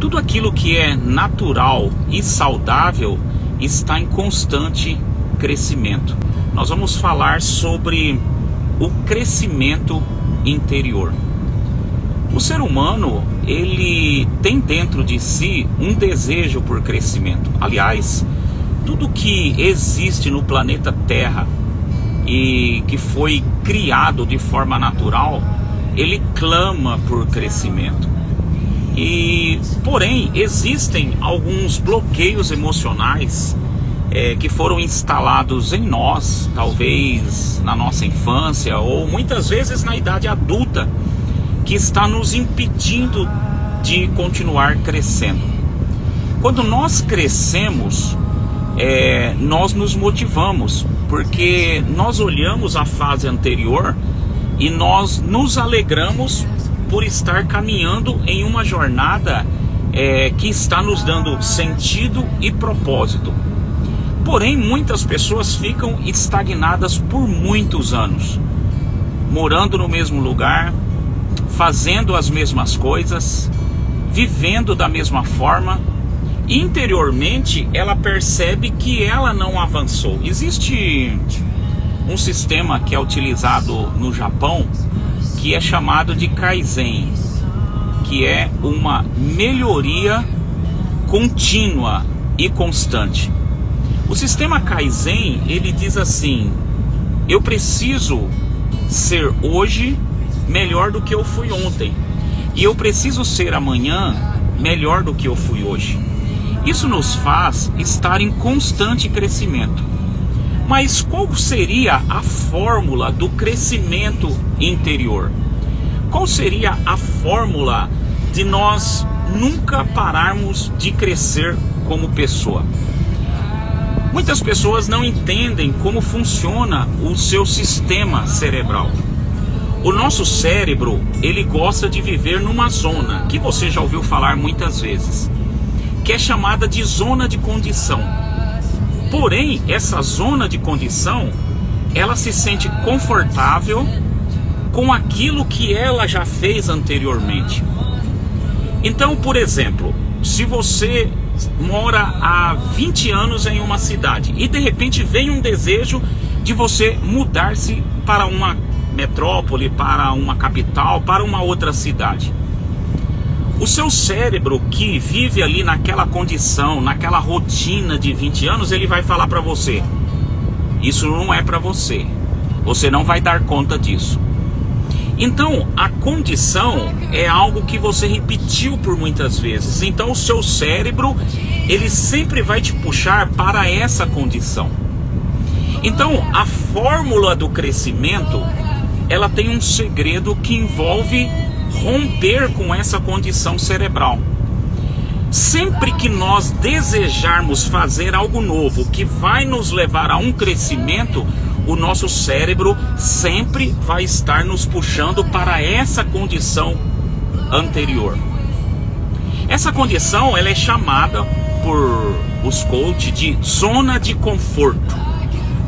Tudo aquilo que é natural e saudável está em constante crescimento. Nós vamos falar sobre o crescimento interior. O ser humano, ele tem dentro de si um desejo por crescimento. Aliás, tudo que existe no planeta Terra e que foi criado de forma natural, ele clama por crescimento. Porém, existem alguns bloqueios emocionais que foram instalados em nós, talvez na nossa infância ou muitas vezes na idade adulta, que está nos impedindo de continuar crescendo. Quando nós crescemos, nós nos motivamos, porque nós olhamos a fase anterior e nós nos alegramos por estar caminhando em uma jornada que está nos dando sentido e propósito. Porém, muitas pessoas ficam estagnadas por muitos anos, morando no mesmo lugar, fazendo as mesmas coisas, vivendo da mesma forma. E interiormente ela percebe que ela não avançou. Existe um sistema que é utilizado no Japão, que é chamado de Kaizen, que é uma melhoria contínua e constante. O sistema Kaizen, ele diz assim: eu preciso ser hoje melhor do que eu fui ontem, e eu preciso ser amanhã melhor do que eu fui hoje. Isso nos faz estar em constante crescimento. Mas qual seria a fórmula do crescimento interior? Qual seria a fórmula de nós nunca pararmos de crescer como pessoa? Muitas pessoas não entendem como funciona o seu sistema cerebral. O nosso cérebro, ele gosta de viver numa zona, que você já ouviu falar muitas vezes, que é chamada de zona de condição. Porém, essa zona de condição, ela se sente confortável com aquilo que ela já fez anteriormente. Então, por exemplo, se você mora há 20 anos em uma cidade e de repente vem um desejo de você mudar-se para uma metrópole, para uma capital, para uma outra cidade. O seu cérebro, que vive ali naquela condição, naquela rotina de 20 anos, ele vai falar para você: isso não é para você, você não vai dar conta disso. Então, a condição é algo que você repetiu por muitas vezes. Então, o seu cérebro, ele sempre vai te puxar para essa condição. Então, a fórmula do crescimento, ela tem um segredo que envolve romper com essa condição cerebral. Sempre que nós desejarmos fazer algo novo que vai nos levar a um crescimento, o nosso cérebro sempre vai estar nos puxando para essa condição anterior. Essa condição, ela é chamada por os coaches de zona de conforto.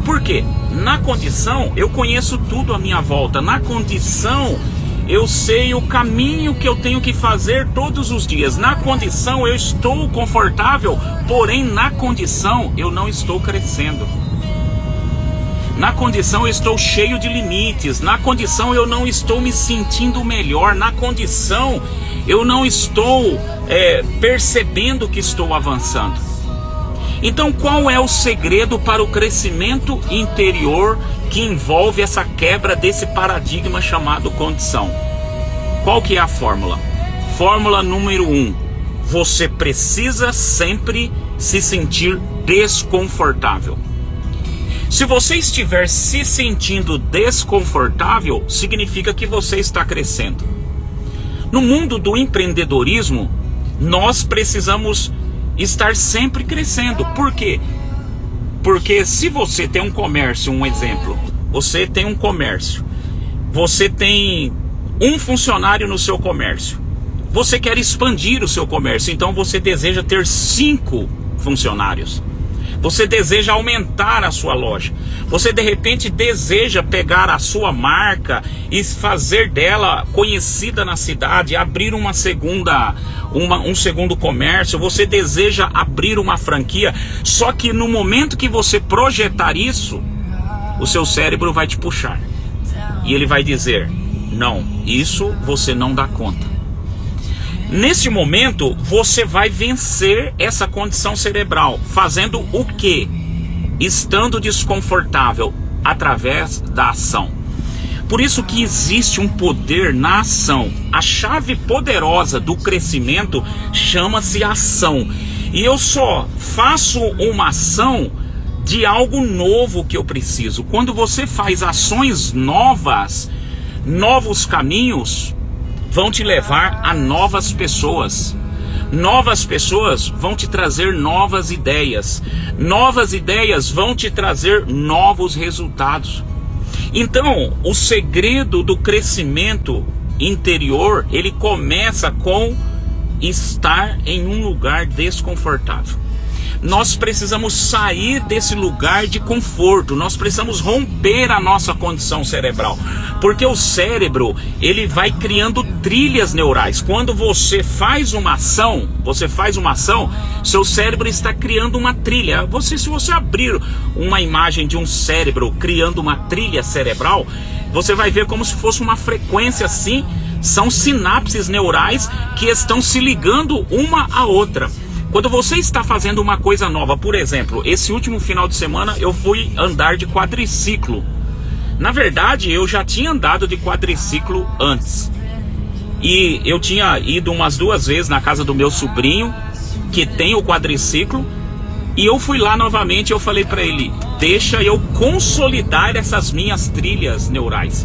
Por quê? Na condição eu conheço tudo à minha volta. Na condição eu sei o caminho que eu tenho que fazer todos os dias. Na condição eu estou confortável, porém na condição eu não estou crescendo. Na condição eu estou cheio de limites. Na condição eu não estou me sentindo melhor. Na condição eu não estou percebendo que estou avançando. Então, qual é o segredo para o crescimento interior que envolve essa quebra desse paradigma chamado condição? Qual que é a fórmula? Fórmula número 1. Você precisa sempre se sentir desconfortável. Se você estiver se sentindo desconfortável, significa que você está crescendo. No mundo do empreendedorismo, nós precisamos estar sempre crescendo. Por quê? Porque se você tem um comércio, um exemplo, você tem um comércio, você tem um funcionário no seu comércio, você quer expandir o seu comércio, então você deseja ter 5 funcionários. Você deseja aumentar a sua loja. Você de repente deseja pegar a sua marca e fazer dela conhecida na cidade, abrir um segundo comércio. Você deseja abrir uma franquia. Só que no momento que você projetar isso, o seu cérebro vai te puxar. E ele vai dizer: não, isso você não dá conta. Neste momento, você vai vencer essa condição cerebral. Fazendo o quê? Estando desconfortável através da ação. Por isso que existe um poder na ação. A chave poderosa do crescimento chama-se ação. E eu só faço uma ação de algo novo que eu preciso. Quando você faz ações novas, novos caminhos vão te levar a novas pessoas. Novas pessoas vão te trazer novas ideias. Novas ideias vão te trazer novos resultados. Então, o segredo do crescimento interior, ele começa com estar em um lugar desconfortável. Nós precisamos sair desse lugar de conforto, nós precisamos romper a nossa condição cerebral, porque o cérebro, ele vai criando trilhas neurais. Quando você faz uma ação, seu cérebro está criando uma trilha. Se você abrir uma imagem de um cérebro criando uma trilha cerebral, você vai ver como se fosse uma frequência assim, são sinapses neurais que estão se ligando uma à outra. Quando você está fazendo uma coisa nova, por exemplo, esse último final de semana eu fui andar de quadriciclo. Na verdade, eu já tinha andado de quadriciclo antes. E eu tinha ido umas 2 vezes na casa do meu sobrinho, que tem o quadriciclo. E eu fui lá novamente e eu falei para ele: deixa eu consolidar essas minhas trilhas neurais.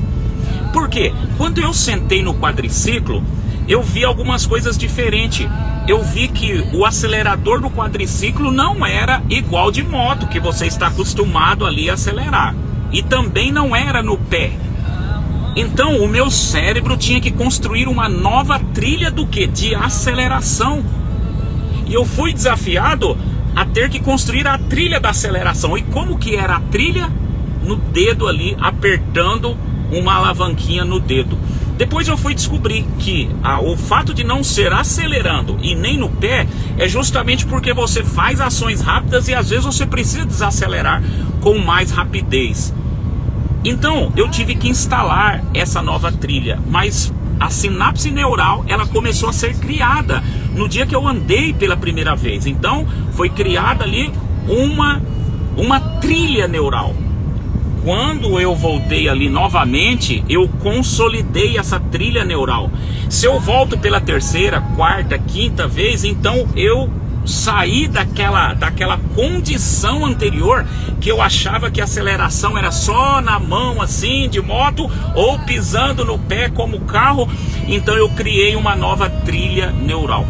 Por quê? Quando eu sentei no quadriciclo, eu vi algumas coisas diferentes. Eu vi que o acelerador do quadriciclo não era igual de moto, que você está acostumado ali a acelerar. E também não era no pé. Então o meu cérebro tinha que construir uma nova trilha do que? De aceleração. E eu fui desafiado a ter que construir a trilha da aceleração. E como que era a trilha? No dedo ali, apertando uma alavanquinha no dedo. Depois eu fui descobrir que o fato de não ser acelerando e nem no pé é justamente porque você faz ações rápidas e às vezes você precisa desacelerar com mais rapidez. Então eu tive que instalar essa nova trilha, mas a sinapse neural, ela começou a ser criada no dia que eu andei pela primeira vez. Então foi criada ali uma trilha neural. Quando eu voltei ali novamente, eu consolidei essa trilha neural. Se eu volto pela terceira, quarta, quinta vez, então eu saí daquela condição anterior que eu achava que a aceleração era só na mão assim de moto ou pisando no pé como carro. Então eu criei uma nova trilha neural.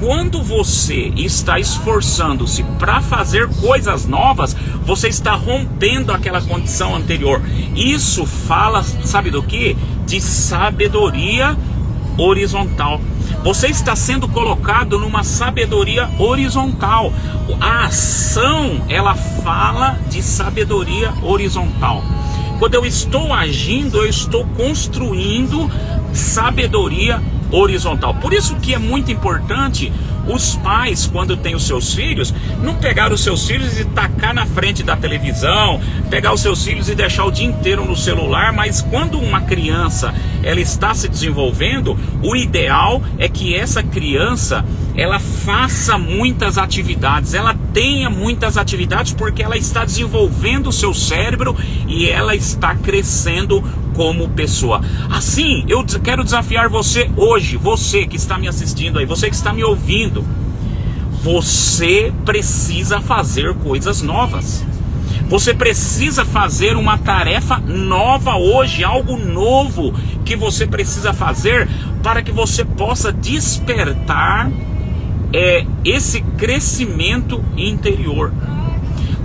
Quando você está esforçando-se para fazer coisas novas, você está rompendo aquela condição anterior. Isso fala, sabe do que? De sabedoria horizontal. Você está sendo colocado numa sabedoria horizontal. A ação, ela fala de sabedoria horizontal. Quando eu estou agindo, eu estou construindo sabedoria horizontal. Por isso que é muito importante os pais, quando têm os seus filhos, não pegar os seus filhos e tacar na frente da televisão, pegar os seus filhos e deixar o dia inteiro no celular. Mas quando uma criança ela está se desenvolvendo, o ideal é que essa criança ela faça muitas atividades, ela tenha muitas atividades, porque ela está desenvolvendo o seu cérebro e ela está crescendo como pessoa. Assim, eu quero desafiar você hoje, você que está me assistindo aí, você que está me ouvindo. Você precisa fazer coisas novas. Você precisa fazer uma tarefa nova hoje, algo novo que você precisa fazer para que você possa despertar esse crescimento interior.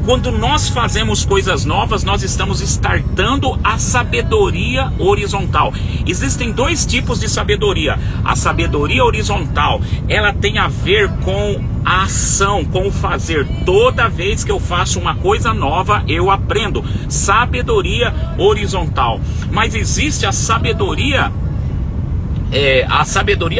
Quando nós fazemos coisas novas, nós estamos startando a sabedoria horizontal. Existem dois tipos de sabedoria. A sabedoria horizontal, ela tem a ver com a ação, com o fazer. Toda vez que eu faço uma coisa nova, eu aprendo. Sabedoria horizontal. Mas existe a sabedoria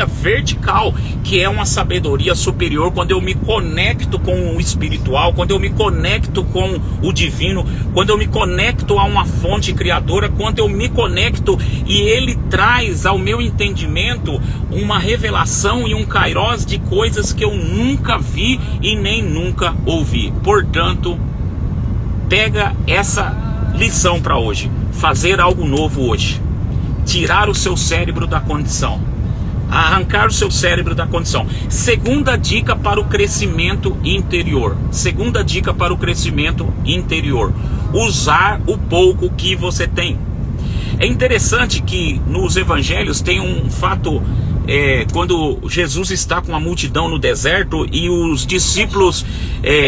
vertical, que é uma sabedoria superior, quando eu me conecto com o espiritual, quando eu me conecto com o divino, quando eu me conecto a uma fonte criadora, quando eu me conecto e ele traz ao meu entendimento uma revelação e um kairós de coisas que eu nunca vi e nem nunca ouvi. Portanto, pega essa lição para hoje: fazer algo novo hoje. Tirar o seu cérebro da condição. Arrancar o seu cérebro da condição. Segunda dica para o crescimento interior. Segunda dica para o crescimento interior: usar o pouco que você tem. É interessante que nos evangelhos tem um fato, quando Jesus está com a multidão no deserto e os discípulos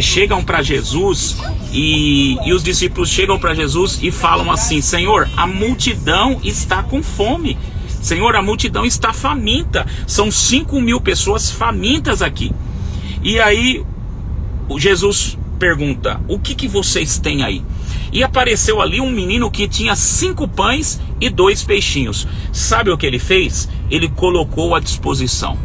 chegam para Jesus e os discípulos chegam para Jesus e falam assim: Senhor, a multidão está com fome. Senhor, a multidão está faminta. São 5.000 pessoas famintas aqui. E aí Jesus pergunta: o que vocês têm aí? E apareceu ali um menino que tinha 5 pães e 2 peixinhos. Sabe o que ele fez? Ele colocou à disposição.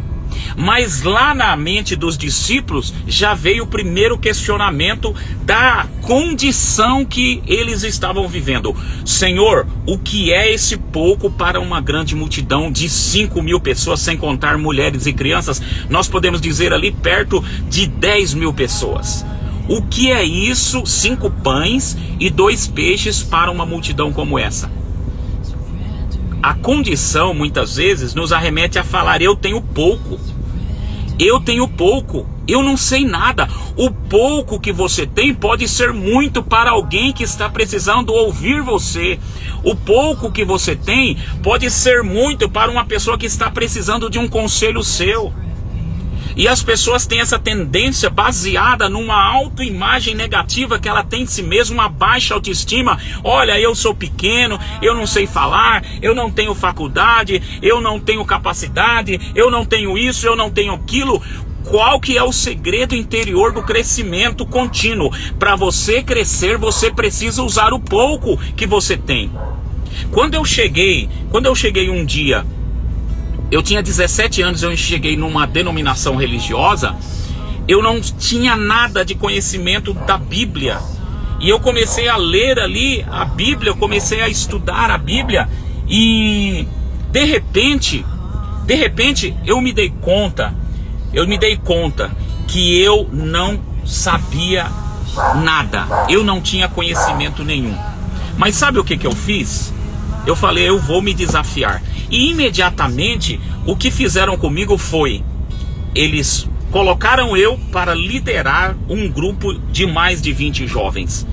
Mas lá na mente dos discípulos já veio o primeiro questionamento da condição que eles estavam vivendo. Senhor, o que é esse pouco para uma grande multidão de 5.000 pessoas, sem contar mulheres e crianças? Nós podemos dizer ali perto de 10.000 pessoas. O que é isso, 5 pães e 2 peixes para uma multidão como essa? A condição, muitas vezes, nos arremete a falar: eu tenho pouco, eu não sei nada. O pouco que você tem pode ser muito para alguém que está precisando ouvir você. O pouco que você tem pode ser muito para uma pessoa que está precisando de um conselho seu. E as pessoas têm essa tendência, baseada numa autoimagem negativa que ela tem de si mesma, uma baixa autoestima. Olha, eu sou pequeno, eu não sei falar, eu não tenho faculdade, eu não tenho capacidade, eu não tenho isso, eu não tenho aquilo. Qual que é o segredo interior do crescimento contínuo? Para você crescer, você precisa usar o pouco que você tem. Quando eu cheguei um dia, eu tinha 17 anos, eu cheguei numa denominação religiosa, eu não tinha nada de conhecimento da Bíblia. E eu comecei a ler ali a Bíblia, eu comecei a estudar a Bíblia e de repente eu me dei conta que eu não sabia nada, eu não tinha conhecimento nenhum. Mas sabe o que eu fiz? Eu falei: eu vou me desafiar. E imediatamente o que fizeram comigo foi: eles colocaram eu para liderar um grupo de mais de 20 jovens.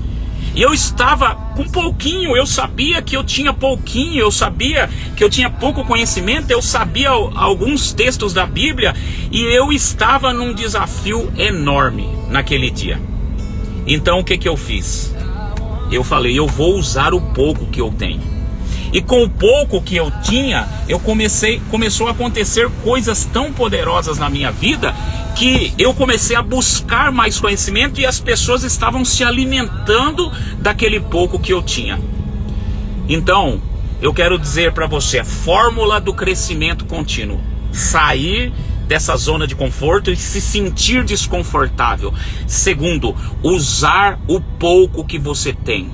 E eu estava com pouquinho, eu sabia que eu tinha pouquinho, eu sabia que eu tinha pouco conhecimento, eu sabia alguns textos da Bíblia, e eu estava num desafio enorme naquele dia. Então o que eu fiz? Eu falei: eu vou usar o pouco que eu tenho. E com o pouco que eu tinha, começou a acontecer coisas tão poderosas na minha vida, que eu comecei a buscar mais conhecimento e as pessoas estavam se alimentando daquele pouco que eu tinha. Então, eu quero dizer para você, a fórmula do crescimento contínuo: sair dessa zona de conforto e se sentir desconfortável. Segundo, usar o pouco que você tem.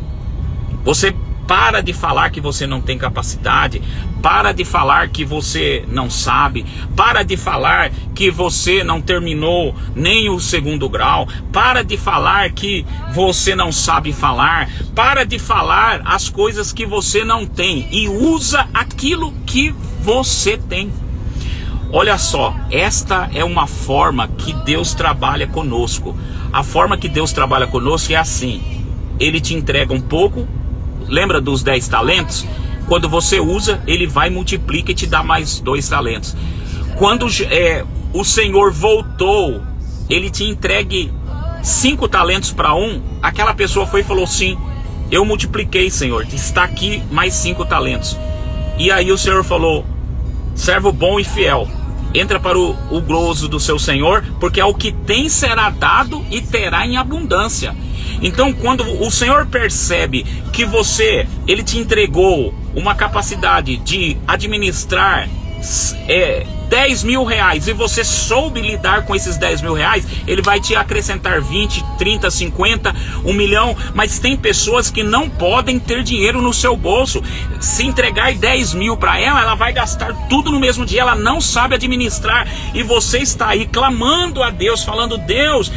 Você para de falar que você não tem capacidade, para de falar que você não sabe, para de falar que você não terminou nem o 2º grau, para de falar que você não sabe falar, para de falar as coisas que você não tem e usa aquilo que você tem. Olha só, esta é uma forma que Deus trabalha conosco. A forma que Deus trabalha conosco é assim: Ele te entrega um pouco. Lembra dos 10 talentos? Quando você usa, Ele vai, multiplica e te dá mais 2 talentos. Quando o Senhor voltou, Ele te entregue 5 talentos para um, aquela pessoa foi e falou: sim, eu multipliquei, Senhor, está aqui mais 5 talentos. E aí o Senhor falou: servo bom e fiel, entra para o gozo do seu Senhor, porque ao que tem será dado e terá em abundância. Então, quando o Senhor percebe que Ele te entregou uma capacidade de administrar 10 mil reais, e você soube lidar com esses 10 mil reais, Ele vai te acrescentar 20, 30, 50, 1 milhão. Mas tem pessoas que não podem ter dinheiro no seu bolso. Se entregar 10 mil para ela vai gastar tudo no mesmo dia. Ela não sabe administrar, e você está aí clamando a Deus, falando: Deus,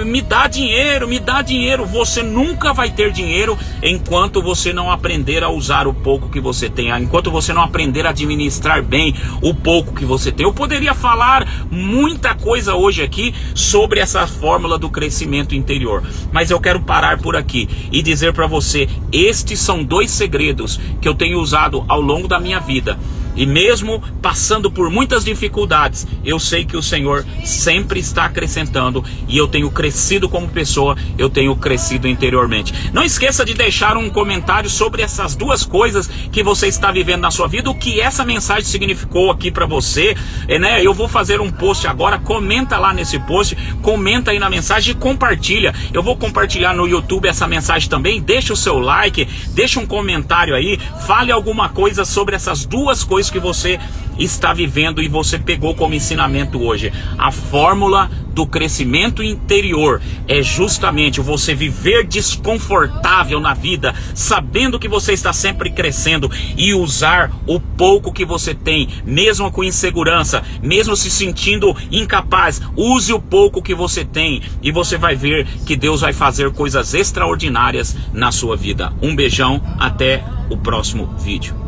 me dá dinheiro, me dá dinheiro. Você nunca vai ter dinheiro enquanto você não aprender a usar o pouco que você tem, enquanto você não aprender a administrar bem o pouco que você tem. Eu poderia falar muita coisa hoje aqui sobre essa fórmula do crescimento interior, mas eu quero parar por aqui e dizer para você: estes são 2 segredos que eu tenho usado ao longo da minha vida. E mesmo passando por muitas dificuldades, eu sei que o Senhor sempre está acrescentando, e eu tenho crescido como pessoa, eu tenho crescido interiormente. Não esqueça de deixar um comentário sobre essas 2 coisas que você está vivendo na sua vida, o que essa mensagem significou aqui para você, né? Eu vou fazer um post agora, comenta lá nesse post, comenta aí na mensagem e compartilha. Eu vou compartilhar no YouTube essa mensagem também. Deixa o seu like, deixa um comentário aí, fale alguma coisa sobre essas 2 coisas que você está vivendo e você pegou como ensinamento hoje. A fórmula do crescimento interior é justamente você viver desconfortável na vida, sabendo que você está sempre crescendo, e usar o pouco que você tem, mesmo com insegurança, mesmo se sentindo incapaz. Use o pouco que você tem, e você vai ver que Deus vai fazer coisas extraordinárias na sua vida. Um beijão, até o próximo vídeo.